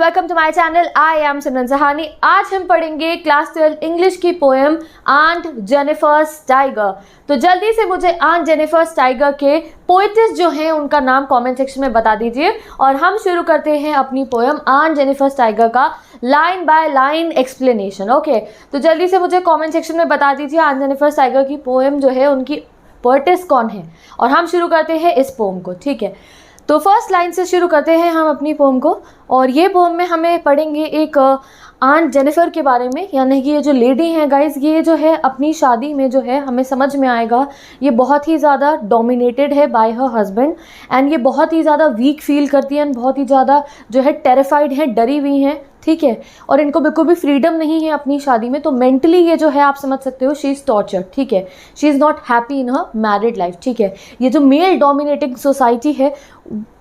Welcome to my channel. I am Simran Sahani. आज हम पढ़ेंगे क्लास 12 इंग्लिश की पोएम आंट जेनिफर्स टाइगर। तो जल्दी से मुझे आंट जेनिफर्स टाइगर के पोएटिस जो हैं उनका नाम कमेंट सेक्शन में बता दीजिए और हम शुरू करते हैं अपनी पोएम आंट जेनिफर्स टाइगर का line by line explanation. Okay, तो जल्दी से मुझे कमेंट सेक्शन में बता दीजिए आंट जेनिफर्स टाइगर की पोएम जो है उनकी पोएटिस कौन है और हम शुरू करते हैं इस पोएम को। ठीक है, तो फर्स्ट लाइन से शुरू करते हैं हम अपनी पोम को। और ये पोम में हमें पढ़ेंगे एक आंट जेनिफर के बारे में, यानी कि ये जो लेडी हैं गाइस, ये जो है अपनी शादी में जो है हमें समझ में आएगा ये बहुत ही ज़्यादा डोमिनेटेड है बाय हर हस्बैंड एंड ये बहुत ही ज़्यादा वीक फील करती है एंड बहुत ही ज़्यादा जो है टेरिफाइड है, डरी हुई हैं। ठीक है, और इनको बिल्कुल भी फ्रीडम नहीं है अपनी शादी में, तो मेंटली ये जो है आप समझ सकते हो शी इज़ टॉर्चर्ड। ठीक है, she is not happy in her married life. ठीक है, ये जो मेल डोमिनेटिंग सोसाइटी है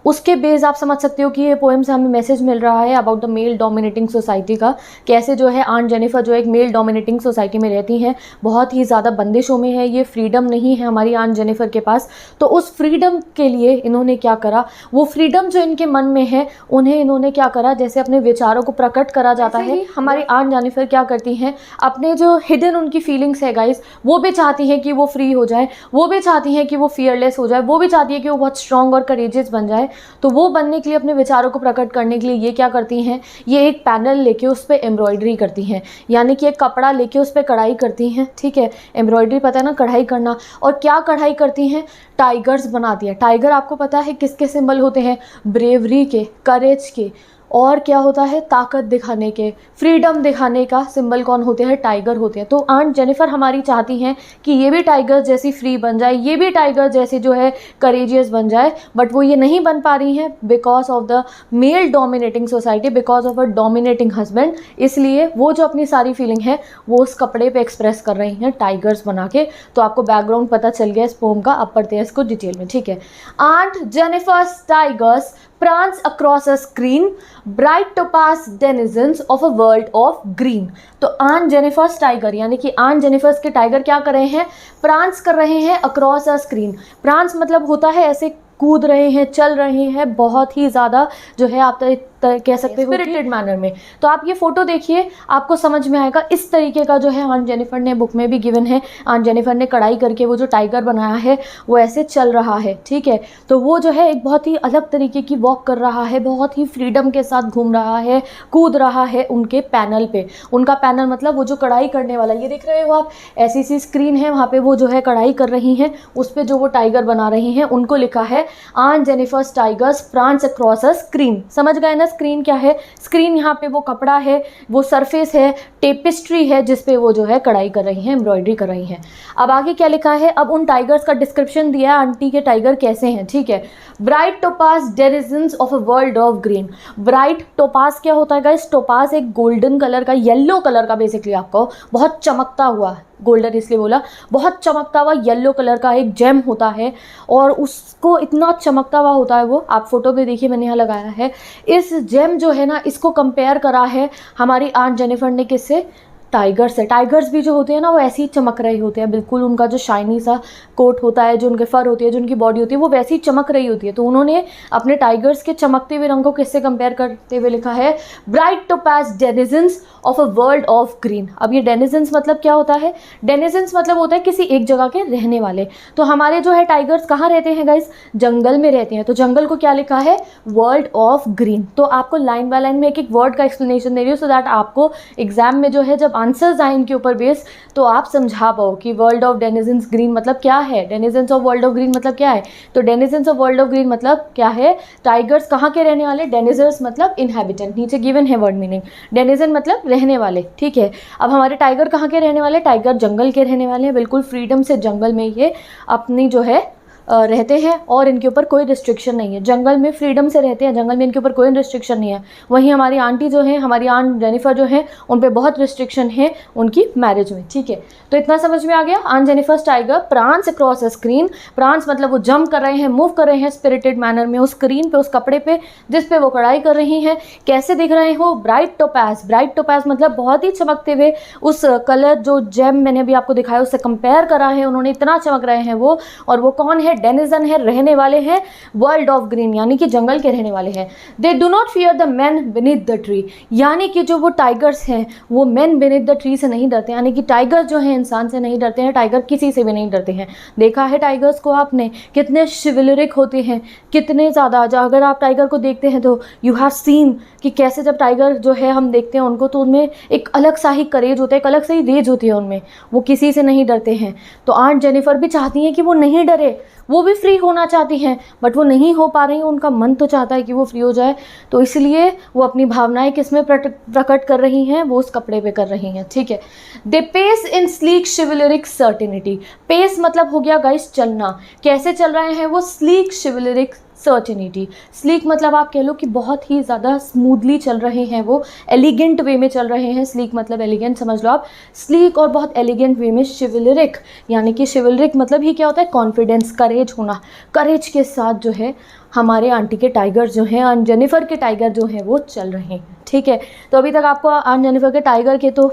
उसके बेस आप समझ सकते हो कि ये पोएम से हमें मैसेज मिल रहा है about the male dominating society का, कैसे जो है आंट जेनिफर जो एक मेल डोमिनेटिंग सोसाइटी में रहती हैं, बहुत ही ज़्यादा बंदिशों में है, ये फ्रीडम नहीं है हमारी आंट जेनिफर के पास। तो उस फ्रीडम के लिए इन्होंने क्या करा, वो फ्रीडम जो इनके मन में है उन्हें इन्होंने क्या करा, जैसे अपने विचारों को प्रकट करा जाता है, हमारी आंट जेनिफर क्या करती हैं, अपने जो हिडन उनकी फीलिंग्स है गाइस, वो भी चाहती हैं कि वो फ्री हो जाए, वो भी चाहती हैं कि वो फियरलेस हो जाए, वो भी चाहती है कि वो बहुत स्ट्रॉन्ग और करेजियस बन जाए। तो वो बनने के लिए, अपने विचारों को प्रकट करने के लिए ये क्या करती हैं, ये एक पैनल लेके उस पर एम्ब्रॉयडरी करती हैं, यानी कि एक कपड़ा लेके उस पर कढ़ाई करती हैं। ठीक है, एम्ब्रॉयडरी पता है ना, कढ़ाई करना। और क्या कढ़ाई करती हैं, टाइगर्स बनाती है। टाइगर आपको पता है किसके सिंबल होते हैं, ब्रेवरी के, करेज के, और क्या होता है, ताकत दिखाने के, फ्रीडम दिखाने का सिंबल कौन होते हैं, टाइगर होते हैं। तो आंट जेनिफर हमारी चाहती हैं कि ये भी टाइगर जैसी फ्री बन जाए, ये भी टाइगर जैसे जो है करेजियस बन जाए, बट वो ये नहीं बन पा रही हैं because of the male dominating society, because of a dominating husband. इसलिए वो जो अपनी सारी फीलिंग है वो उस कपड़े पे एक्सप्रेस कर रही हैं टाइगर्स बना के। तो आपको बैकग्राउंड पता चल गया इस पोम का, अब पढ़ते हैं इसको डिटेल में। ठीक है, aunt Jennifer's tigers prance across a screen, bright topaz denizens of a world of green। तो आंट जेनिफर्स टाइगर यानी कि आंट जेनिफर्स के टाइगर क्या कर रहे हैं, प्रांस कर रहे हैं अक्रॉस अ स्क्रीन। प्रांस मतलब होता है ऐसे कूद रहे हैं, चल रहे हैं, बहुत ही ज़्यादा जो है आप कह सकते हो स्पिरिटेड मैनर में। तो आप ये फोटो देखिए, आपको समझ में आएगा। इस तरीके का जो है आंट जेनिफर ने बुक में भी गिवन है, आंट जेनिफर ने कढ़ाई करके वो जो टाइगर बनाया है वो ऐसे चल रहा है। ठीक है, तो वो जो है एक बहुत ही अलग तरीके की वॉक कर रहा है, बहुत ही फ्रीडम के साथ घूम रहा है, कूद रहा है उनके पैनल पे। उनका पैनल मतलब वो जो कढ़ाई करने वाला, ये देख रहे हो आप, ऐसी सी स्क्रीन है, वहाँ पे वो जो है कढ़ाई कर रही हैं, उस पर जो वो टाइगर बना रही हैं उनको लिखा है aunt Jennifer's tigers prance across a screen. समझ गए ना, स्क्रीन क्या है, स्क्रीन यहाँ पे वो कपड़ा है, वो सरफेस है, टेपिस्ट्री है जिस पे वो जो है कढ़ाई कर रही हैं, एम्ब्रॉयडरी कर रही हैं। अब आगे क्या लिखा है, अब उन टाइगर्स का डिस्क्रिप्शन दिया है, आंटी के टाइगर कैसे हैं। ठीक है, bright topaz denizens of a world of green. Bright topaz क्या होता है गाइस, टोपाज एक गोल्डन कलर का, येलो कलर का, बेसिकली आपको बहुत चमकता हुआ, गोल्डन इसलिए बोला, बहुत चमकता हुआ येलो कलर का एक जेम होता है और उसको इतना चमकता हुआ होता है वो, आप फोटो पे देखिए, मैंने यहाँ लगाया है। इस जेम जो है ना, इसको कंपेयर करा है हमारी आंट जेनिफर ने किससे, टाइगर्स है। टाइगर्स भी जो होते हैं ना वो ऐसे ही चमक रहे होते हैं, बिल्कुल उनका जो शाइनी सा कोट होता है, जो उनके फर होती है, जो उनकी बॉडी होती है, वो वैसे ही चमक रही होती है। तो उन्होंने अपने टाइगर्स के चमकते हुए रंग को किससे कंपेयर करते हुए लिखा है, bright topaz denizens of a world of green. अब ये डेनिजन्स मतलब क्या होता है, डेनिजन्स मतलब होता है किसी एक जगह के रहने वाले। तो हमारे जो है टाइगर्स कहाँ रहते हैं गाइस, जंगल में रहते हैं। तो जंगल को क्या लिखा है, वर्ल्ड ऑफ ग्रीन। तो आपको लाइन बाय लाइन में एक एक वर्ड का एक्सप्लेनेशन दे रही हूँ सो दैट आपको एग्जाम में जो है जब आंसर्स आए इनके ऊपर बेस तो आप समझा पाओ कि वर्ल्ड ऑफ डेनिजन्स ग्रीन मतलब क्या है, denizens of world of green मतलब क्या है। तो denizens of world of green मतलब क्या है, टाइगर्स कहाँ के रहने वाले, डेनिजर्स मतलब इनहेबिटेंट, नीचे गिवन है वर्ड मीनिंग, डेनिजन मतलब रहने वाले। ठीक है, अब हमारे टाइगर कहाँ के रहने वाले, टाइगर जंगल के रहने वाले हैं, बिल्कुल फ्रीडम से जंगल में ये अपनी जो है रहते हैं और इनके ऊपर कोई रिस्ट्रिक्शन नहीं है, जंगल में फ्रीडम से रहते हैं, जंगल में इनके ऊपर कोई रिस्ट्रिक्शन नहीं है। वहीं हमारी आंटी जो है, हमारी आंट जेनिफर जो है, उन पे बहुत रिस्ट्रिक्शन है उनकी मैरिज में। ठीक है, तो इतना समझ में आ गया। Aunt Jennifer's tiger prance across a screen, prance मतलब वो जंप कर रहे हैं, मूव कर रहे हैं स्पिरिटेड मैनर में उस स्क्रीन पे, उस कपड़े पे जिस पे वो कढ़ाई कर रही हैं। कैसे दिख रहे हो, ब्राइट टोपाज, ब्राइट टोपाज मतलब बहुत ही चमकते हुए, उस कलर जो जेम मैंने अभी आपको दिखाया उससे कंपेयर करा है उन्होंने, इतना चमक रहे हैं वो। और वो कौन है, डेनिजन है, रहने वाले हैं वर्ल्ड ऑफ ग्रीन, यानी कि जंगल के रहने वाले हैं। They do not fear the man beneath the tree, यानी कि जो वो टाइगर्स हैं वो मैन बीनीथ द ट्री से नहीं डरते, यानी कि टाइगर जो है इंसान से नहीं डरते हैं, टाइगर किसी से भी नहीं डरते हैं। देखा है टाइगर्स को आपने, कितने शिवलरिक होते हैं, कितने ज़्यादा। अगर आप टाइगर को देखते हैं तो यू हैव सीन कि कैसे जब टाइगर जो है हम देखते हैं उनको तो उनमें एक अलग सा ही करेज होता है, एक अलग सा ही रेज होती है उनमें, वो किसी से नहीं डरते हैं। तो आंट जेनिफर भी चाहती हैं कि वो नहीं डरे, वो भी फ्री होना चाहती हैं, बट वो नहीं हो पा रही हैं, उनका मन तो चाहता है कि वो फ्री हो जाए, तो इसलिए वो अपनी भावनाएं किस में प्रकट कर रही हैं, वो उस कपड़े पे कर रही हैं, ठीक है। They pace in sleek chivalric certainty, pace मतलब हो गया गाइस चलना, कैसे चल रहे हैं वो, स्लीक शिवलरिक सर्टिनिटी। स्लीक मतलब आप कह लो कि बहुत ही ज़्यादा स्मूथली चल रहे हैं, वो एलिगेंट वे में चल रहे हैं, स्लीक मतलब एलिगेंट समझ लो आप, स्लीक और बहुत एलिगेंट वे में। शिवलरिक यानी कि शिवलरिक मतलब ही क्या होता है, कॉन्फिडेंस, करेज होना, करेज के साथ जो है हमारे आंटी के टाइगर जो हैं, आंट जेनिफर के टाइगर जो हैं वो चल रहे हैं, ठीक है। तो अभी तक आपको आंट जेनिफर के टाइगर के तो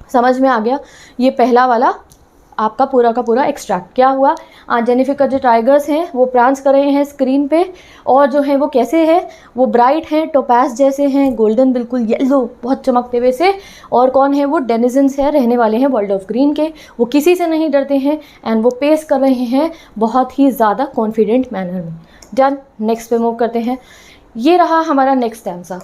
समझ में आ गया, ये पहला वाला आपका पूरा का पूरा एक्सट्रैक्ट। क्या हुआ, आंट जेनिफर का जो टाइगर्स हैं वो प्रांस कर रहे हैं स्क्रीन पे, और जो है वो कैसे हैं, वो ब्राइट हैं, टोपास जैसे हैं, गोल्डन बिल्कुल येलो बहुत चमकते हुए से। और कौन है वो, डेनिजन्स हैं, रहने वाले हैं वर्ल्ड ऑफ ग्रीन के, वो किसी से नहीं डरते हैं एंड वो पेस कर रहे हैं बहुत ही ज़्यादा कॉन्फिडेंट मैनर में। डन, नेक्स्ट पे मूव करते हैं। ये रहा हमारा नेक्स्ट स्टैंजा।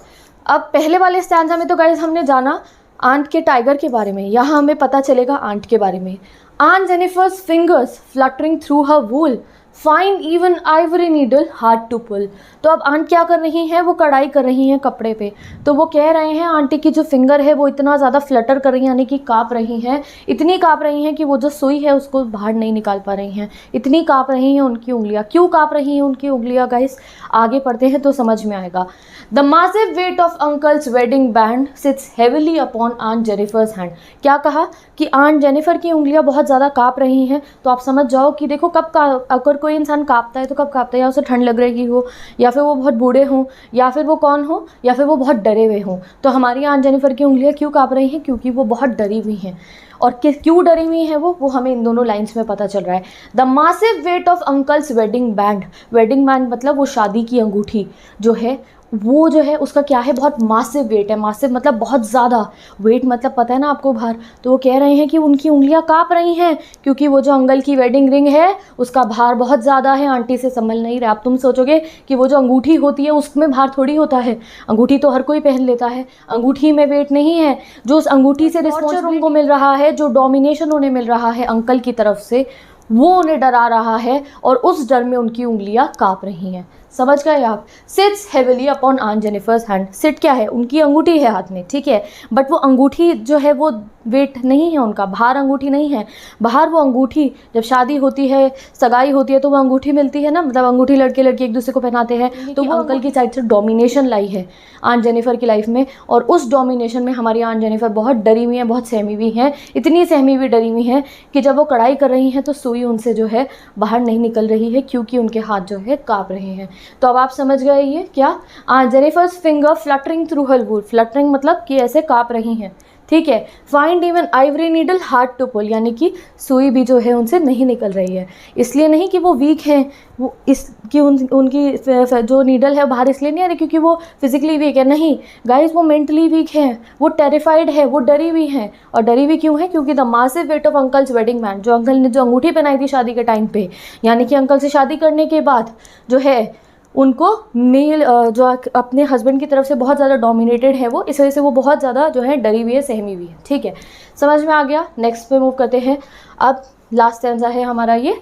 अब पहले वाले स्टैंजा में तो गाइस हमने जाना आंट के टाइगर के बारे में, यहाँ हमें पता चलेगा आंट के बारे में। Aunt Jennifer's fingers fluttering through her wool find even ivory needle hard to pull। तो अब आंट क्या कर रही हैं, वो कढ़ाई कर रही हैं कपड़े पे। तो वो कह रहे हैं आंटी की जो फिंगर है वो इतना ज़्यादा फ्लटर कर रही हैं, यानी कि काँप रही हैं, इतनी काँप रही हैं कि वो जो सुई है उसको बाहर नहीं निकाल पा रही हैं, इतनी काँप रही हैं उनकी उंगलियाँ। क्यों काँप रही हैं उनकी उंगलियाँ गाइस, आगे पढ़ते हैं तो समझ में आएगा। The massive weight of uncle's wedding band sits heavily upon Aunt Jennifer's hand। क्या कहा कि आंट जेनिफर की उंगलियां बहुत ज़्यादा काँप रही हैं। तो आप समझ जाओ कि देखो अगर कोई इंसान काँपता है तो कब काँपता है, या उसे ठंड लग रही हो, या फिर वो बहुत बूढ़े हों, या फिर वो कौन हो, या फिर वो बहुत डरे हुए हों। तो हमारी आंट जेनिफर की उंगलियां क्यों काँप रही हैं, क्योंकि वो बहुत डरी हुई हैं। और क्यों डरी हुई हैं वो हमें इन दोनों लाइंस में पता चल रहा है। The massive weight of uncle's wedding band, wedding band मतलब वो शादी की अंगूठी जो है वो जो है उसका क्या है, बहुत मासिव वेट है। मासिव मतलब बहुत ज़्यादा, वेट मतलब पता है ना आपको, भार। तो वो कह रहे हैं कि उनकी उंगलियां काँप रही हैं क्योंकि वो जो अंकल की वेडिंग रिंग है उसका भार बहुत ज़्यादा है, आंटी से संभल नहीं रहा। अब तुम सोचोगे कि वो जो अंगूठी होती है उसमें भार थोड़ी होता है, अंगूठी तो हर कोई पहन लेता है, अंगूठी में वेट नहीं है। जो उस अंगूठी से रिस्पॉन्सिबिलिटी उनको मिल रहा है, जो डोमिनेशन उन्हें मिल रहा है अंकल की तरफ से, वो उन्हें डरा रहा है और उस डर में उनकी उंगलियां काँप रही हैं। समझ गए आप। Sits heavily upon aunt Jennifer's hand, sit क्या है, उनकी अंगूठी है हाथ में, ठीक है, बट वो अंगूठी जो है वो वेट नहीं है उनका, बाहर अंगूठी नहीं है। बाहर वो अंगूठी जब शादी होती है, सगाई होती है तो वो अंगूठी मिलती है ना, मतलब अंगूठी लड़के लड़की एक दूसरे को पहनाते हैं। तो वो अंकल की साइड से डोमिनेशन लाई है आंट जेनिफर की लाइफ में, और उस डोमिनेशन में हमारी आंट जेनिफर बहुत डरी हुई हैं, बहुत सहमी हुई हैं, इतनी सहमी हुई डरी हुई हैं कि जब वो कढ़ाई कर रही हैं तो सुई उनसे जो है बाहर नहीं निकल रही है क्योंकि उनके हाथ जो है काँप रहे हैं। तो अब आप समझ गए ये क्या, aunt Jennifer's finger fluttering through her wool, fluttering मतलब कि ऐसे काँप रही हैं, ठीक है। Find even ivory needle hard to pull, यानी कि सुई भी जो है उनसे नहीं निकल रही है। इसलिए नहीं कि वो वीक हैं, वो इसकी उनकी जो नीडल है बाहर इसलिए नहीं आ रही क्योंकि वो फिजिकली वीक है, नहीं गाइस, वो मेंटली वीक है, वो टेरिफाइड है, वो डरी हुई हैं। और डरी हुई क्यों है, क्योंकि the massive weight of uncle's wedding band, जो अंकल ने जो अंगूठी पहनाई थी शादी के टाइम पे, यानी कि अंकल से शादी करने के बाद जो है उनको मेल जो अपने हस्बैंड की तरफ से बहुत ज़्यादा डोमिनेटेड है, वो इस वजह से वो बहुत ज़्यादा जो है डरी हुई है, सहमी हुई है, ठीक है। समझ में आ गया। नेक्स्ट पे मूव करते हैं। अब लास्ट स्टैंजा है हमारा ये,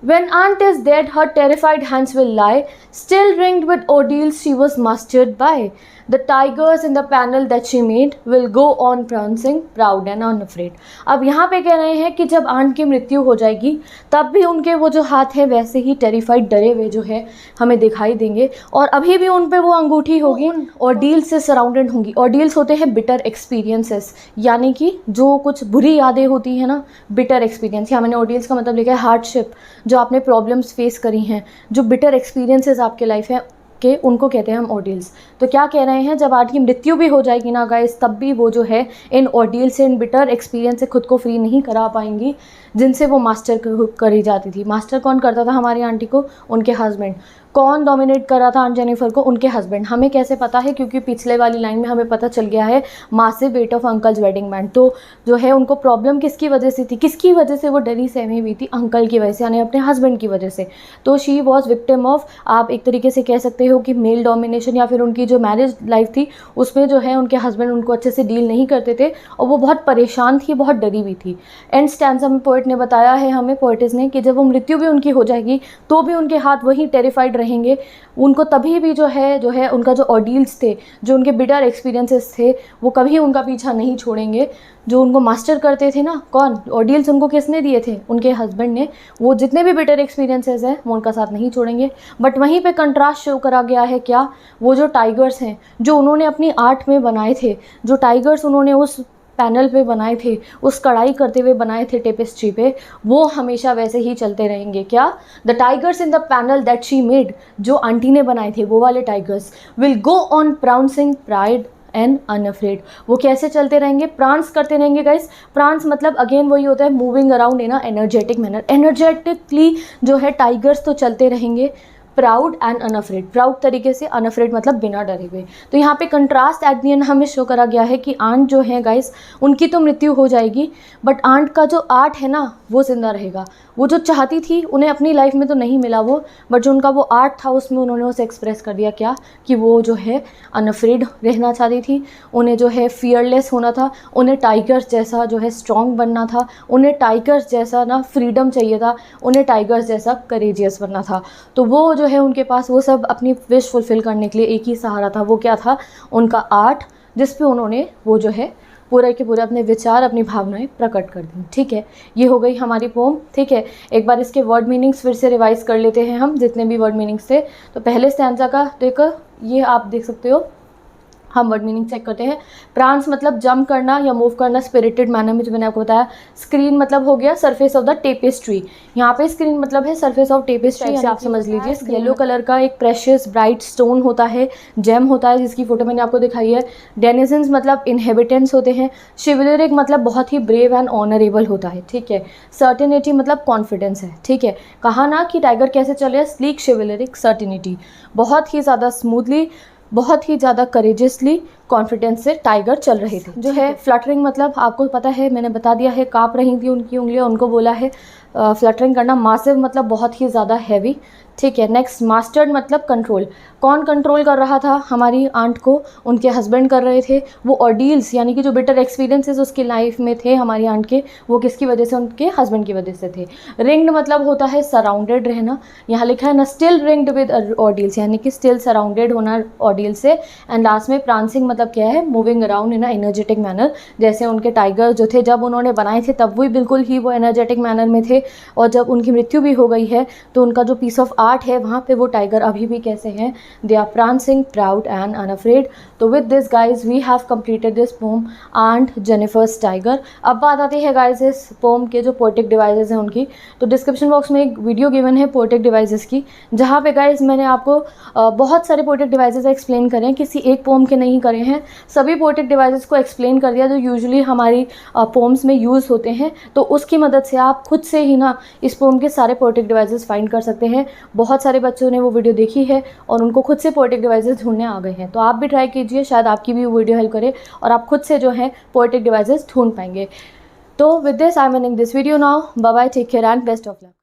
When aunt is dead, her terrified hands will lie, still ringed with ordeals she was mastered by. The tigers in the panel that she made will go on prancing, proud and unafraid. अब यहाँ पे कह रहे हैं कि जब aunt की मृत्यु हो जाएगी तब भी उनके वो जो हाथ हैं वैसे ही टेरिफाइड डरे हुए जो है हमें दिखाई देंगे, और अभी भी उन पे वो अंगूठी होगी, ऑर्डील्स से सराउंडेड होंगी। ऑर्डील्स होते हैं बिटर एक्सपीरियंसेस, यानी कि जो कुछ बुरी यादें होती हैं ना, बिटर एक्सपीरियंस। यहाँ मैंने ऑर्डील्स का मतलब लिखा है हार्डशिप, जो आपने प्रॉब्लम्स फेस करी हैं, जो बिटर एक्सपीरियंसेस आपके लाइफ है, के उनको कहते हैं हम ऑर्डियल्स। तो क्या कह रहे हैं, जब आंट की मृत्यु भी हो जाएगी ना गाइस, तब भी वो जो है इन ऑर्डियल से, इन बिटर एक्सपीरियंस से खुद को फ्री नहीं करा पाएंगी जिनसे वो मास्टर करी जाती थी। मास्टर कौन करता था हमारी आंटी को? उनके हस्बैंड। कौन डोमिनेट कर रहा था आंट जेनिफर को? उनके हस्बैंड। हमें कैसे पता है? क्योंकि पिछले वाली लाइन में हमें पता चल गया है, massive weight of uncle's wedding band. तो जो है उनको प्रॉब्लम किसकी वजह से थी, किसकी वजह से वो डरी सहमी हुई थी? अंकल की वजह से, यानी अपने हस्बैंड की वजह से। तो शी वॉज विक्टिम ऑफ, आप एक तरीके से कह सकते हो कि मेल डोमिनेशन, या फिर उनकी जो मैरिज लाइफ थी उसमें जो है उनके हस्बैंड उनको अच्छे से डील नहीं करते थे और वो बहुत परेशान थी, बहुत डरी हुई थी। एंड स्टैंजा में पोइट ने बताया है हमें, पोइटिस ने, कि जब वो मृत्यु भी उनकी हो जाएगी तो भी उनके हाथ वही टेरिफाइड रहेंगे। उनको तभी भी जो है उनका जो ऑर्डियल्स थे, जो उनके बिटर एक्सपीरियंसेस थे, वो कभी उनका पीछा नहीं छोड़ेंगे। जो उनको मास्टर करते थे ना, कौन? ऑर्डियल्स उनको किसने दिए थे? उनके हस्बैंड ने। वो जितने भी बिटर एक्सपीरियंसेस हैं वो उनका साथ नहीं छोड़ेंगे। बट वहीं पे कंट्रास्ट शो करा गया है, क्या? वो जो टाइगर्स हैं जो उन्होंने अपनी आर्ट में बनाए थे, जो टाइगर्स उन्होंने उस पैनल पे बनाए थे, उस कढ़ाई करते हुए बनाए थे टेपेस्ट्री पे, वो हमेशा वैसे ही चलते रहेंगे। क्या? The tigers in the panel that she made, जो आंटी ने बनाए थे वो वाले tigers, will go on prancing pride and unafraid. वो कैसे चलते रहेंगे? प्रांस करते रहेंगे गाइस। प्रांस मतलब अगेन वही होता है, moving around in a energetic manner. Energetically जो है टाइगर्स तो चलते रहेंगे, प्राउड एंड अनअफ्रेड, प्राउड तरीके से, अनअफ्रेड मतलब बिना डरे हुए। तो यहाँ पे कंट्रास्ट एट द एंड हमें शो करा गया है कि आंट जो है गाइस, उनकी तो मृत्यु हो जाएगी बट आंट का जो आर्ट है ना वो जिंदा रहेगा। वो जो चाहती थी उन्हें अपनी लाइफ में तो नहीं मिला वो, बट जो उनका वो आर्ट था उसमें उन्होंने उसे एक्सप्रेस कर दिया। क्या? कि वो जो है अनअफ्रेड रहना चाहती थी, उन्हें जो है फियरलेस होना था, उन्हें टाइगर्स जैसा जो है स्ट्रॉन्ग बनना था, उन्हें टाइगर्स जैसा ना फ्रीडम चाहिए था, उन्हें टाइगर्स जैसा करेजियस बनना था। तो वो जो है उनके पास वो सब अपनी विश फुलफिल करने के लिए एक ही सहारा था। वो क्या था? उनका आर्ट, जिस पे उन्होंने वो जो है पूरा के पूरा अपने विचार, अपनी भावनाएं प्रकट कर दी। ठीक है, ये हो गई हमारी पोम। ठीक है, एक बार इसके वर्ड मीनिंग्स फिर से रिवाइज कर लेते हैं हम, जितने भी वर्ड मीनिंग्स थे। तो पहले स्टैंजा का देखो, ये आप देख सकते हो, हम वर्ड मीनिंग चेक करते हैं। प्रांस मतलब जंप करना या मूव करना स्पिरिटेड मैनर में, जो मैंने आपको बताया। स्क्रीन मतलब हो गया सरफेस ऑफ द टेपेस्ट्री, यहाँ पे स्क्रीन मतलब है सरफेस ऑफ टेपेस्ट्री, आप समझ लीजिए। येलो कलर का एक प्रेशियस ब्राइट स्टोन होता है, जेम होता है, जिसकी फोटो मैंने आपको दिखाई है। डेनिजन्स मतलब इनहेबिटेंट्स होते हैं। शिवलरिक मतलब बहुत ही ब्रेव एंड ऑनरेबल होता है। ठीक है, सर्टेनिटी मतलब कॉन्फिडेंस है। ठीक है, कहा ना कि टाइगर कैसे चले? स्लीक, शिवलरिक, सर्टेनिटी, बहुत ही ज़्यादा स्मूथली, बहुत ही ज़्यादा करेजियसली, कॉन्फिडेंस से टाइगर चल रहे थे। जो है फ्लटरिंग मतलब आपको पता है, मैंने बता दिया है, काँप रही थी उनकी उंगलियां, उनको बोला है फ्लटरिंग करना। मासिव मतलब बहुत ही ज़्यादा हैवी। ठीक है, नेक्स्ट मास्टर्ड मतलब कंट्रोल। कौन कंट्रोल कर रहा था हमारी आंट को? उनके हस्बैंड कर रहे थे। वो ऑर्डियल्स यानी कि जो बिटर एक्सपीरियंसेस उसकी लाइफ में थे हमारी आंट के, वो किसकी वजह से? उनके हस्बैंड की वजह से थे। रिंग्ड मतलब होता है सराउंडेड रहना, यहाँ लिखा है ना स्टिल रिंग्ड विद ऑर्डियल्स, यानी कि स्टिल सराउंडेड होना ऑर्डियल से। एंड लास्ट में प्रांसिंग मतलब क्या है? Moving around in a energetic manner. जैसे उनके टाइगर जो थे जब उन्होंने बनाए थे तब भी बिल्कुल ही वो एनर्जेटिक मैनर में थे, और जब उनकी मृत्यु भी हो गई है तो उनका जो पीस ऑफ आर्ट है वहाँ पे वो टाइगर अभी भी कैसे हैं? They are prancing, proud and unafraid। तो with this guys we have completed this poem aunt Jennifer's tiger. अब बात आती है गाइज इस पोम के जो पोएटिक डिवाइसेस हैं उनकी। तो डिस्क्रिप्शन बॉक्स में एक वीडियो गिवन है पोएटिक डिवाइसेस की, जहाँ पे गाइज मैंने आपको बहुत सारे पोएटिक डिवाइसेस एक्सप्लेन करे हैं, किसी एक पोम के नहीं करे हैं। सभी पोएटिक डिवाइसेस को एक्सप्लेन कर दिया जो यूजुअली हमारी पोम्स में यूज़ होते हैं। तो उसकी मदद से आप खुद से ही ना इस पोम के सारे पोएटिक डिवाइसेस फाइंड कर सकते हैं। बहुत सारे बच्चों ने वो वीडियो देखी है और उनको खुद से पोएटिक डिवाइसेस ढूंढने आ गए हैं। तो आप भी ट्राई कीजिए, शायद आपकी भी वीडियो हेल्प करे और आप खुद से जो है पोएटिक डिवाइसेस ढूंढ पाएंगे। तो with this I am ending this video now. Bye bye, take care and best of luck.